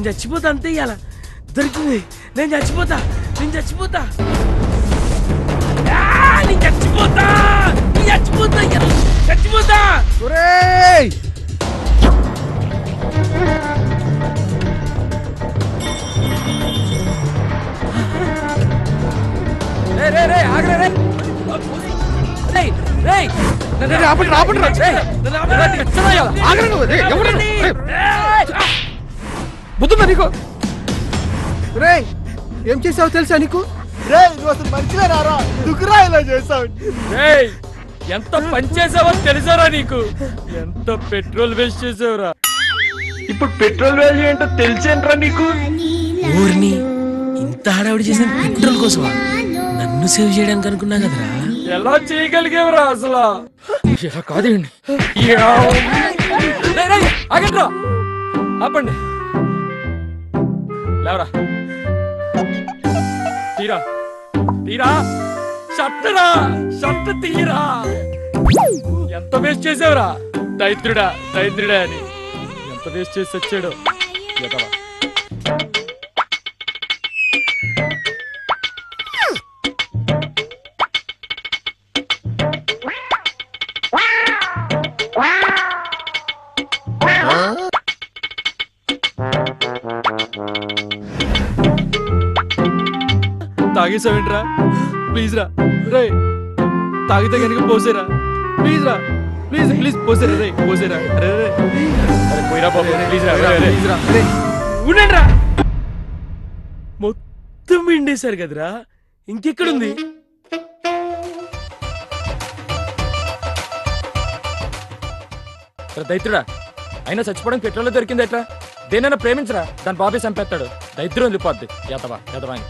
చచ్చిపోతా అంతే ఇయ్యాల దొరికింది. నేను చచ్చిపోతా నేను చచ్చిపోతా నేను చచ్చిపోతా చచ్చిపోతా. బుద్ధుందా నీకు? రే ఏం చేసావు తెలుసా నీకు? రే నువ్వు అసలు మంచిగా రారా, దుకురా ఇలా చేసావు. ఎంత పని చేసావో తెలుసారా నీకు? ఎంత పెట్రోల్ వేస్ట్ చేసావురా. ఇప్పుడు పెట్రోల్ వాల్యూ ఏంటో తెలిసేంట్రా నీకు? ఊరిని ఇంత హడావిడి చేసిన పెట్రోల్ కోసమా? నన్ను సేవ్ చేయడానికి అనుకున్నా కదరా. ఎలా చేయగలిగేవరా అసలు? కాదండి ఆగండ్రా, ఆపండి, లేవరా, తీరా తీరా, షర్ట్ తీరా. ఎంత వేస్ట్ చేసావురా, దైత్రుడా అని. ఎంత వేస్ట్ చేసి వచ్చాడు. తాగేసావేంట్రా? ప్లీజ్ రా రే, తాగితే కనుక పోసేరా, ప్లీజ్ రా, ప్లీజ్ పోసేరా రే, పోసేరా. అరే రే పోయిరా బాబు, ప్లీజ్ రా. ఉండండిరా, మొత్తం పిండేశారు కదరా, ఇంకెక్కడుంది? దైత్రుడా, అయినా చచ్చిపోవడానికి పెట్రోల్ దొరికింది ఎట్లా? దేనైనా ప్రేమించరా, దాని బాబే చంపేస్తాడు. దైత్రం వెళ్ళిపోద్ది. ఎదవా అని